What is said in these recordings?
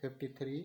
53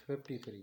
53,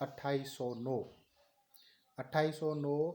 2809। 2809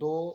2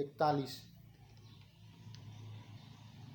41,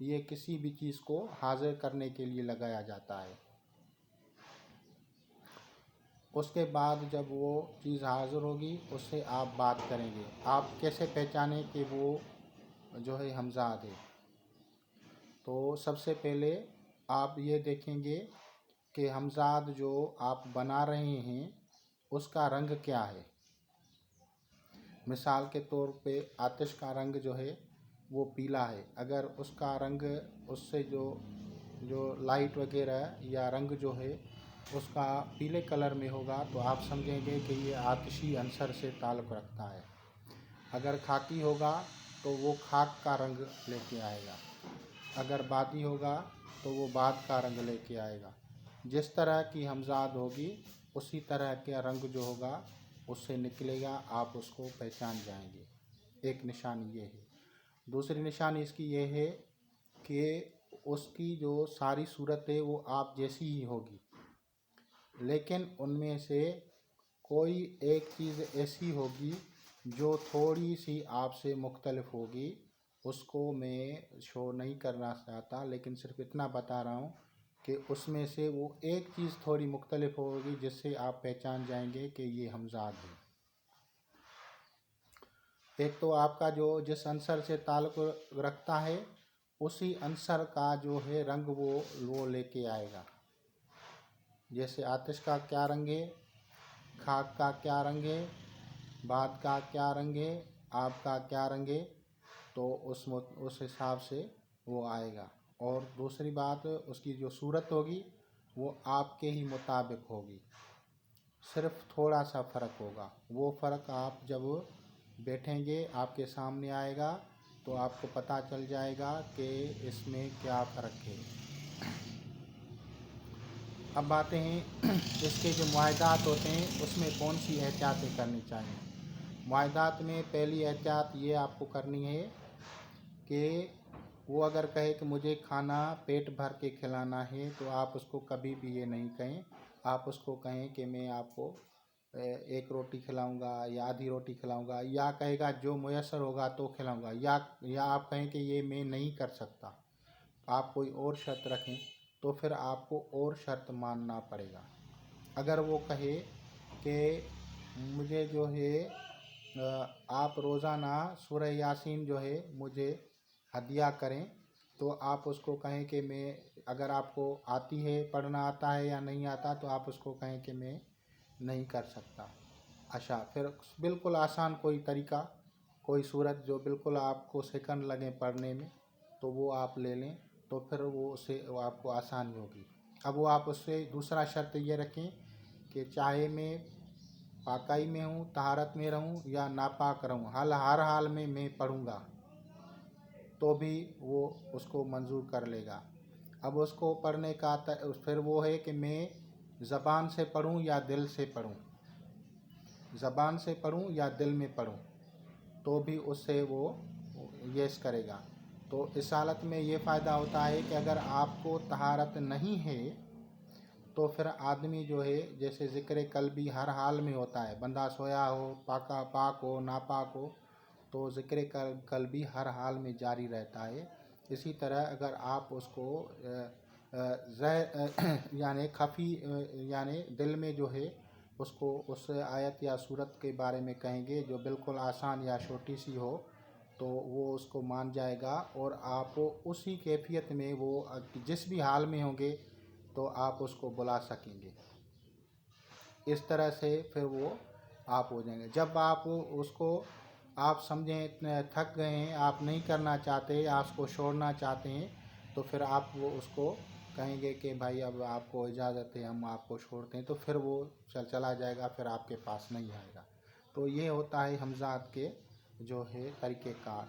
یہ کسی بھی چیز کو حاضر کرنے کے لیے لگایا جاتا ہے۔ اس کے بعد جب وہ چیز حاضر ہوگی اس سے آپ بات کریں گے۔ آپ کیسے پہچانیں کہ وہ جو ہے ہمزاد ہے؟ تو سب سے پہلے آپ یہ دیکھیں گے کہ ہمزاد جو آپ بنا رہے ہیں اس کا رنگ کیا ہے۔ مثال کے طور پہ آتش کا رنگ جو ہے وہ پیلا ہے، اگر اس کا رنگ اس سے جو لائٹ وغیرہ یا رنگ جو ہے اس کا پیلے کلر میں ہوگا تو آپ سمجھیں گے کہ یہ آتشی عنصر سے تعلق رکھتا ہے۔ اگر خاکی ہوگا تو وہ خاک کا رنگ لے کے آئے گا، اگر بادی ہوگا تو وہ باد کا رنگ لے کے آئے گا۔ جس طرح کی ہمزاد ہوگی اسی طرح کا رنگ جو ہوگا اس سے نکلے گا، آپ اس کو پہچان جائیں گے۔ ایک نشانی یہ ہے۔ دوسری نشانی اس کی یہ ہے کہ اس کی جو ساری صورت ہے وہ آپ جیسی ہی ہوگی، لیکن ان میں سے کوئی ایک چیز ایسی ہوگی جو تھوڑی سی آپ سے مختلف ہوگی۔ اس کو میں شو نہیں کرنا چاہتا، لیکن صرف اتنا بتا رہا ہوں کہ اس میں سے وہ ایک چیز تھوڑی مختلف ہوگی جس سے آپ پہچان جائیں گے کہ یہ ہمزاد ہے۔ ایک تو آپ کا جو جس عنصر سے تعلق رکھتا ہے اسی عنصر کا جو ہے رنگ وہ لے کے آئے گا۔ جیسے آتش کا کیا رنگ ہے، خاک کا کیا رنگ ہے، باد کا کیا رنگ ہے، آب کا کیا رنگ ہے، تو اس حساب سے وہ آئے گا۔ اور دوسری بات اس کی جو صورت ہوگی وہ آپ کے ہی مطابق ہوگی، صرف تھوڑا سا فرق ہوگا۔ وہ فرق آپ جب بیٹھیں گے آپ کے سامنے آئے گا تو آپ کو پتہ چل جائے گا کہ اس میں کیا فرق ہے۔ اب آتے ہیں اس کے جو معاہدات ہوتے ہیں اس میں کون سی احتیاطیں کرنی چاہیے۔ معاہدات میں پہلی احتیاط یہ آپ کو کرنی ہے کہ وہ اگر کہے کہ مجھے کھانا پیٹ بھر کے کھلانا ہے تو آپ اس کو کبھی بھی یہ نہیں کہیں۔ آپ اس کو کہیں کہ میں آپ کو ایک روٹی کھلاؤں گا یا آدھی روٹی کھلاؤں گا، یا کہے گا جو میسر ہوگا تو کھلاؤں گا، یا آپ کہیں کہ یہ میں نہیں کر سکتا، آپ کوئی اور شرط رکھیں تو پھر آپ کو اور شرط ماننا پڑے گا۔ اگر وہ کہے کہ مجھے جو ہے آپ روزانہ سورہ یاسین جو ہے مجھے ہدیہ کریں، تو آپ اس کو کہیں کہ میں، اگر آپ کو آتی ہے پڑھنا آتا ہے یا نہیں آتا تو آپ اس کو کہیں کہ میں نہیں کر سکتا۔ اچھا، پھر بالکل آسان کوئی طریقہ، کوئی صورت جو بالکل آپ کو سیکنڈ لگیں پڑھنے میں تو وہ آپ لے لیں، تو پھر وہ آپ کو آسانی ہوگی۔ اب وہ آپ اس سے دوسرا شرط یہ رکھیں کہ چاہے میں پاکائی میں ہوں، طہارت میں رہوں یا ناپاک رہوں، ہر حال میں پڑھوں گا، تو بھی وہ اس کو منظور کر لے گا۔ اب اس کو پڑھنے کا پھر وہ ہے کہ میں زبان سے پڑھوں یا دل سے پڑھوں، زبان سے پڑھوں یا دل میں پڑھوں، تو بھی اس سے وہ یس کرے گا۔ تو اس حالت میں یہ فائدہ ہوتا ہے کہ اگر آپ کو طہارت نہیں ہے تو پھر آدمی جو ہے جیسے ذکر قلبی ہر حال میں ہوتا ہے، بندہ سویا ہو، پاک ہو، ناپاک ہو، تو ذکر قلبی ہر حال میں جاری رہتا ہے۔ اسی طرح اگر آپ اس کو یعنی خفی یعنی دل میں جو ہے اس کو اس آیت یا صورت کے بارے میں کہیں گے جو بالکل آسان یا چھوٹی سی ہو تو وہ اس کو مان جائے گا، اور آپ اسی کیفیت میں وہ جس بھی حال میں ہوں گے تو آپ اس کو بلا سکیں گے۔ اس طرح سے پھر وہ آپ ہو جائیں گے۔ جب آپ اس کو آپ سمجھیں اتنے تھک گئے ہیں، آپ نہیں کرنا چاہتے، آپ اس کو چھوڑنا چاہتے ہیں، تو پھر آپ وہ اس کو کہیں گے کہ بھائی اب آپ کو اجازت ہے، ہم آپ کو چھوڑتے ہیں، تو پھر وہ چلا جائے گا، پھر آپ کے پاس نہیں آئے گا۔ تو یہ ہوتا ہے ہمزاد کے جو ہے طریقہ کار،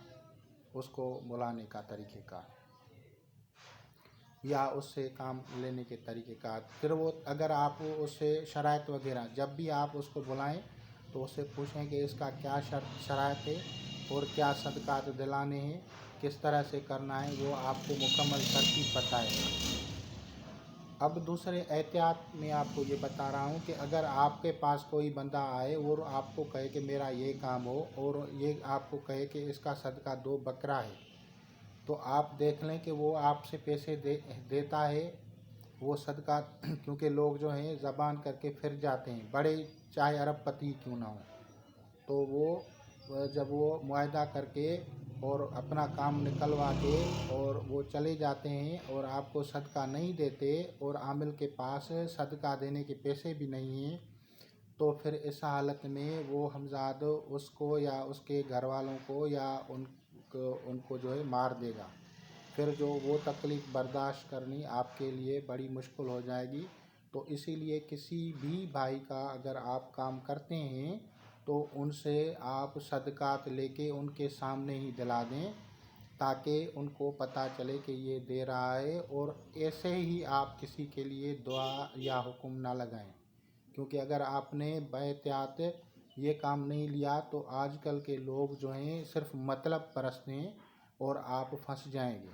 اس کو بلانے کا طریقہ کار یا اس سے کام لینے کے طریقہ کار۔ پھر وہ اگر آپ اس سے شرائط وغیرہ جب بھی آپ اس کو بلائیں تو اس سے پوچھیں کہ اس کا کیا شرائط ہے اور کیا صدقات دلانے ہیں، کس طرح سے کرنا ہے، وہ آپ کو مکمل ترتیب بتائے گا۔ اب دوسرے احتیاط میں آپ کو یہ بتا رہا ہوں کہ اگر آپ کے پاس کوئی بندہ آئے اور آپ کو کہے کہ میرا یہ کام ہو، اور یہ آپ کو کہے کہ اس کا صدقہ 2 بکرا ہے، تو آپ دیکھ لیں کہ وہ آپ سے پیسے دیتا ہے وہ صدقہ، کیونکہ لوگ جو ہیں زبان کر کے پھر جاتے ہیں، بڑے چاہے ارب پتی کیوں نہ ہوں، تو وہ جب وہ معاہدہ کر کے اور اپنا کام نکلوا کے اور وہ چلے جاتے ہیں اور آپ کو صدقہ نہیں دیتے اور عامل کے پاس صدقہ دینے کے پیسے بھی نہیں ہیں، تو پھر اس حالت میں وہ ہمزاد اس کو یا اس کے گھر والوں کو یا ان کو جو ہے مار دے گا، پھر جو وہ تکلیف برداشت کرنی آپ کے لیے بڑی مشکل ہو جائے گی۔ تو اسی لیے کسی بھی بھائی کا اگر آپ کام کرتے ہیں تو ان سے آپ صدقات لے کے ان کے سامنے ہی دلا دیں، تاکہ ان کو پتہ چلے کہ یہ دے رہا ہے، اور ایسے ہی آپ کسی کے لیے دعا یا حکم نہ لگائیں، کیونکہ اگر آپ نے باحتیاط یہ کام نہیں لیا تو آج کل کے لوگ جو ہیں صرف مطلب پرست ہیں، اور آپ پھنس جائیں گے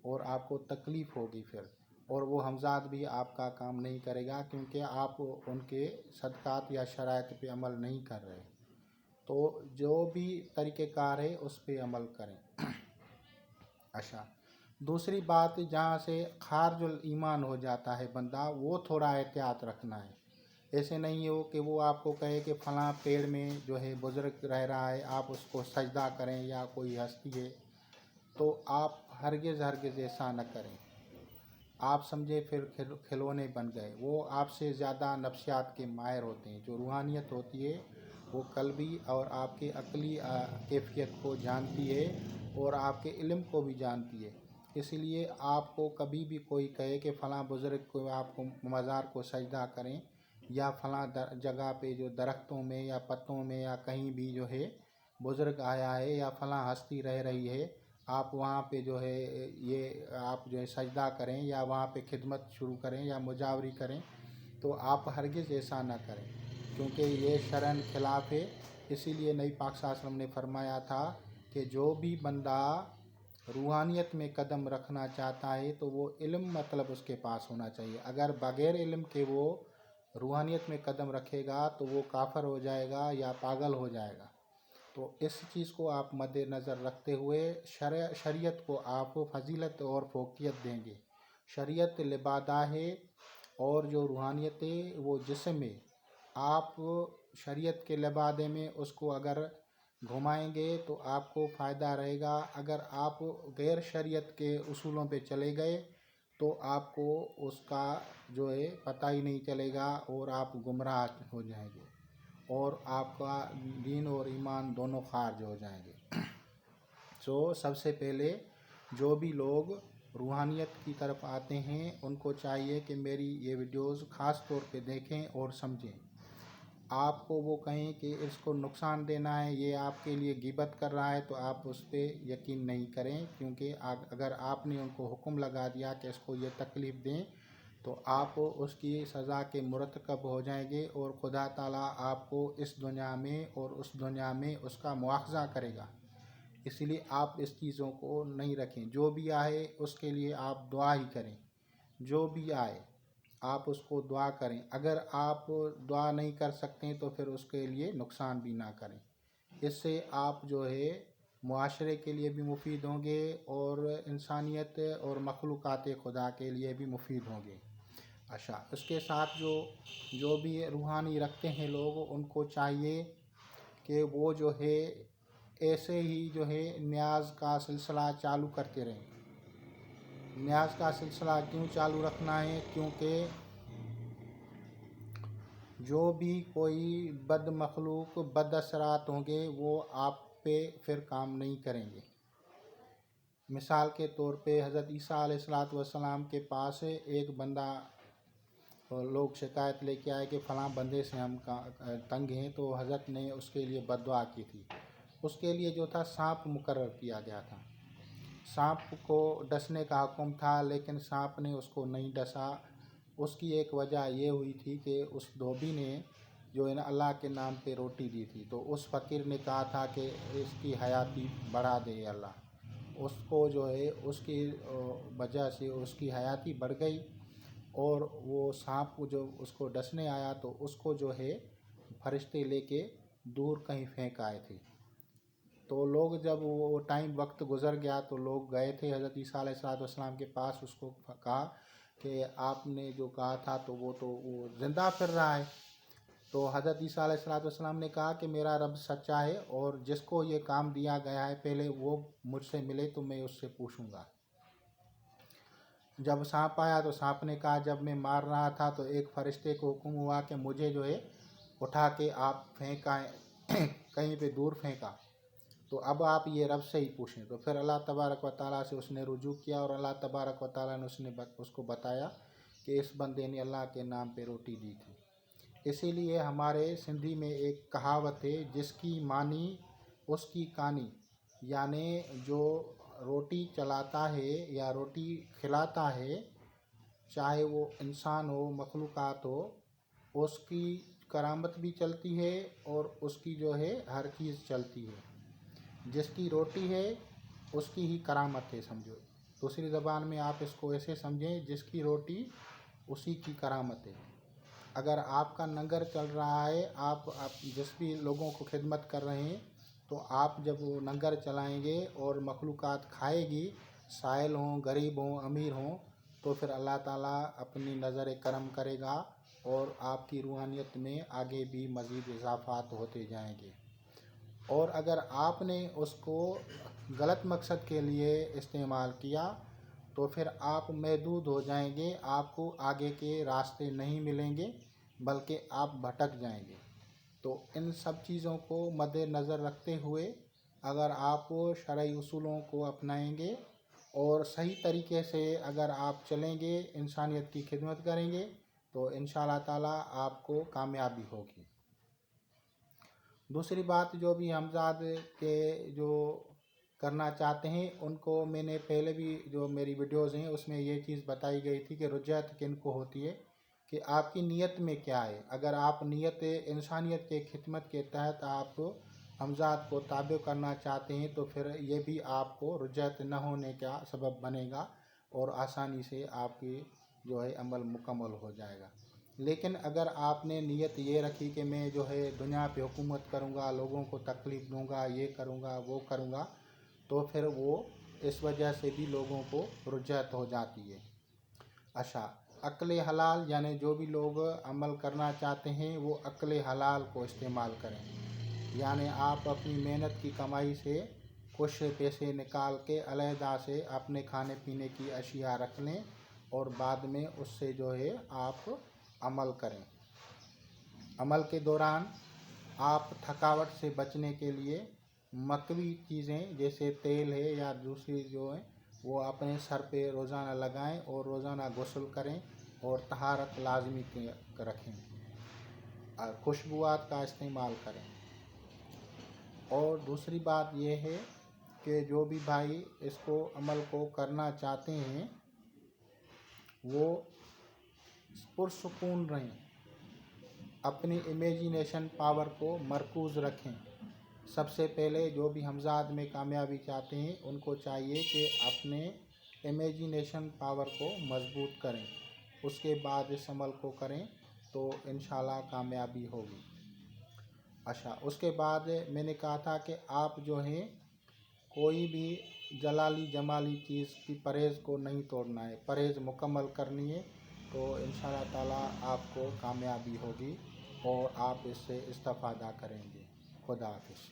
اور آپ کو تکلیف ہوگی پھر، اور وہ ہمزاد بھی آپ کا کام نہیں کرے گا، کیونکہ آپ ان کے صدقات یا شرائط پہ عمل نہیں کر رہے۔ تو جو بھی طریقہ کار ہے اس پہ عمل کریں۔ اچھا، دوسری بات، جہاں سے خارج الایمان ہو جاتا ہے بندہ، وہ تھوڑا احتیاط رکھنا ہے۔ ایسے نہیں ہو کہ وہ آپ کو کہے کہ فلاں پیڑ میں جو ہے بزرگ رہ رہا ہے، آپ اس کو سجدہ کریں، یا کوئی ہستی ہے، تو آپ ہرگز ایسا نہ کریں۔ آپ سمجھے پھر کھلونے بن گئے۔ وہ آپ سے زیادہ نفسیات کے ماہر ہوتے ہیں۔ جو روحانیت ہوتی ہے وہ قلبی اور آپ کے عقلی کیفیت کو جانتی ہے اور آپ کے علم کو بھی جانتی ہے۔ اس لیے آپ کو کبھی بھی کوئی کہے کہ فلاں بزرگ کو آپ کو مزار کو سجدہ کریں، یا فلاں جگہ پہ جو درختوں میں یا پتوں میں یا کہیں بھی جو ہے بزرگ آیا ہے یا فلاں ہستی رہ رہی ہے، آپ وہاں پہ جو ہے یہ آپ جو ہے سجدہ کریں یا وہاں پہ خدمت شروع کریں یا مجاوری کریں، تو آپ ہرگز ایسا نہ کریں، کیونکہ یہ شرعاً خلاف ہے۔ اسی لیے نبی پاک صلی اللہ علیہ وسلم نے فرمایا تھا کہ جو بھی بندہ روحانیت میں قدم رکھنا چاہتا ہے تو وہ علم مطلب اس کے پاس ہونا چاہیے۔ اگر بغیر علم کے وہ روحانیت میں قدم رکھے گا تو وہ کافر ہو جائے گا یا پاگل ہو جائے گا۔ تو اس چیز کو آپ مد نظر رکھتے ہوئے شریعت کو آپ فضیلت اور فوقیت دیں گے۔ شریعت لبادہ ہے اور جو روحانیت ہے وہ جسم ہے۔ آپ شریعت کے لبادے میں اس کو اگر گھمائیں گے تو آپ کو فائدہ رہے گا، اگر آپ غیر شریعت کے اصولوں پہ چلے گئے تو آپ کو اس کا جو ہے پتہ ہی نہیں چلے گا اور آپ گمراہ ہو جائیں گے، اور آپ کا دین اور ایمان دونوں خارج ہو جائیں گے۔ سب سے پہلے جو بھی لوگ روحانیت کی طرف آتے ہیں ان کو چاہیے کہ میری یہ ویڈیوز خاص طور پہ دیکھیں اور سمجھیں۔ آپ کو وہ کہیں کہ اس کو نقصان دینا ہے، یہ آپ کے لیے غیبت کر رہا ہے، تو آپ اس پہ یقین نہیں کریں، کیونکہ اگر آپ نے ان کو حکم لگا دیا کہ اس کو یہ تکلیف دیں تو آپ اس کی سزا کے مرتکب ہو جائیں گے، اور خدا تعالیٰ آپ کو اس دنیا میں اور اس دنیا میں اس کا مواخذہ کرے گا۔ اس لیے آپ اس چیزوں کو نہیں رکھیں۔ جو بھی آئے اس کے لیے آپ دعا ہی کریں، جو بھی آئے آپ اس کو دعا کریں۔ اگر آپ دعا نہیں کر سکتے تو پھر اس کے لیے نقصان بھی نہ کریں۔ اس سے آپ جو ہے معاشرے کے لیے بھی مفید ہوں گے اور انسانیت اور مخلوقات خدا کے لیے بھی مفید ہوں گے۔ اچھا، اس کے ساتھ جو بھی روحانی رکھتے ہیں لوگ، ان کو چاہیے کہ وہ جو ہے ایسے ہی جو ہے نیاز کا سلسلہ چالو کرتے رہیں۔ نیاز کا سلسلہ کیوں چالو رکھنا ہے؟ کیونکہ جو بھی کوئی بد مخلوق بد اثرات ہوں گے وہ آپ پہ پھر کام نہیں کریں گے۔ مثال کے طور پہ حضرت عیسیٰ علیہ السلام کے پاس ایک بندہ، لوگ شکایت لے کے آئے کہ فلاں بندے سے ہم تنگ ہیں، تو حضرت نے اس کے لیے بد دعا کی تھی۔ اس کے لیے جو تھا سانپ مقرر کیا گیا تھا، سانپ کو ڈسنے کا حکم تھا، لیکن سانپ نے اس کو نہیں ڈسا۔ اس کی ایک وجہ یہ ہوئی تھی کہ اس دھوبی نے جو ہے نا اللہ کے نام پہ روٹی دی تھی، تو اس فقیر نے کہا تھا کہ اس کی حیاتی بڑھا دے اللہ۔ اس کو جو ہے اس کی وجہ سے اس کی حیاتی بڑھ گئی، اور وہ سانپ جو اس کو ڈسنے آیا تو اس کو جو ہے فرشتے لے کے دور کہیں پھینک آئے تھے۔ تو لوگ جب وہ ٹائم وقت گزر گیا تو لوگ گئے تھے حضرت عیسیٰ علیہ السلام کے پاس، اس کو کہا کہ آپ نے جو کہا تھا تو وہ زندہ پھر رہا ہے۔ تو حضرت عیسیٰ علیہ السلام نے کہا کہ میرا رب سچا ہے، اور جس کو یہ کام دیا گیا ہے پہلے وہ مجھ سے ملے تو میں اس سے پوچھوں گا۔ جب سانپ آیا تو سانپ نے کہا جب میں مار رہا تھا تو ایک فرشتے کو حکم ہوا کہ مجھے جو ہے اٹھا کے آپ پھینکا کہیں پہ دور پھینکا، تو اب آپ یہ رب سے ہی پوچھیں۔ تو پھر اللہ تبارک و تعالیٰ سے اس نے رجوع کیا، اور اللہ تبارک و تعالیٰ نے اس کو بتایا کہ اس بندے نے اللہ کے نام پہ روٹی دی تھی۔ اسی لیے ہمارے سندھی میں ایک کہاوت ہے، جس کی مانی اس کی کانی، یعنی جو روٹی چلاتا ہے یا روٹی کھلاتا ہے، چاہے وہ انسان ہو مخلوقات ہو، اس کی کرامت بھی چلتی ہے اور اس کی جو ہے ہر چیز چلتی ہے۔ جس کی روٹی ہے اس کی ہی کرامت ہے، سمجھو۔ دوسری زبان میں آپ اس کو ایسے سمجھیں، جس کی روٹی اسی کی کرامت ہے۔ اگر آپ کا لنگر چل رہا ہے، آپ جس بھی لوگوں کو خدمت کر رہے ہیں، تو آپ جب وہ لنگر چلائیں گے اور مخلوقات کھائے گی، سائل ہوں، غریب ہوں، امیر ہوں، تو پھر اللہ تعالیٰ اپنی نظر کرم کرے گا اور آپ کی روحانیت میں آگے بھی مزید اضافات ہوتے جائیں گے۔ اور اگر آپ نے اس کو غلط مقصد کے لیے استعمال کیا تو پھر آپ محدود ہو جائیں گے، آپ کو آگے کے راستے نہیں ملیں گے، بلکہ آپ بھٹک جائیں گے۔ تو ان سب چیزوں کو مد نظر رکھتے ہوئے اگر آپ شرعی اصولوں کو اپنائیں گے اور صحیح طریقے سے اگر آپ چلیں گے، انسانیت کی خدمت کریں گے، تو انشاءاللہ تعالیٰ آپ کو کامیابی ہوگی۔ دوسری بات جو بھی ہمزاد کے جو کرنا چاہتے ہیں، ان کو میں نے پہلے بھی جو میری ویڈیوز ہیں اس میں یہ چیز بتائی گئی تھی کہ رجعت کن کو ہوتی ہے، کہ آپ کی نیت میں کیا ہے۔ اگر آپ نیت انسانیت کے خدمت کے تحت آپ ہمزاد کو تابع کرنا چاہتے ہیں تو پھر یہ بھی آپ کو رجعت نہ ہونے کا سبب بنے گا، اور آسانی سے آپ کی جو ہے عمل مکمل ہو جائے گا۔ لیکن اگر آپ نے نیت یہ رکھی کہ میں جو ہے دنیا پہ حکومت کروں گا، لوگوں کو تکلیف دوں گا، یہ کروں گا وہ کروں گا، تو پھر وہ اس وجہ سے بھی لوگوں کو رجعت ہو جاتی ہے۔ اچھا، عقل حلال، یعنی جو بھی لوگ عمل کرنا چاہتے ہیں وہ عقل حلال کو استعمال کریں، یعنی آپ اپنی محنت کی کمائی سے کچھ پیسے نکال کے علیحدہ سے اپنے کھانے پینے کی اشیاء رکھ لیں، اور بعد میں اس سے جو ہے آپ عمل کریں۔ عمل کے دوران آپ تھکاوٹ سے بچنے کے لیے مکوی چیزیں جیسے تیل ہے یا دوسری جو ہیں وہ اپنے سر پہ روزانہ لگائیں، اور روزانہ غسل کریں، اور طہارت لازمی رکھیں، خوشبوات کا استعمال کریں۔ اور دوسری بات یہ ہے کہ جو بھی بھائی اس کو عمل کو کرنا چاہتے ہیں وہ پرسکون رہیں، اپنی امیجینیشن پاور کو مرکوز رکھیں۔ سب سے پہلے جو بھی ہمزاد میں کامیابی چاہتے ہیں ان کو چاہیے کہ اپنے امیجینیشن پاور کو مضبوط کریں، اس کے بعد اس عمل کو کریں تو انشاءاللہ کامیابی ہوگی۔ اچھا، اس کے بعد میں نے کہا تھا کہ آپ جو ہیں کوئی بھی جلالی جمالی چیز کی پرہیز کو نہیں توڑنا ہے، پرہیز مکمل کرنی ہے، تو انشاءاللہ تعالیٰ آپ کو کامیابی ہوگی اور آپ اس سے استفادہ کریں گے۔ خدا حافظ۔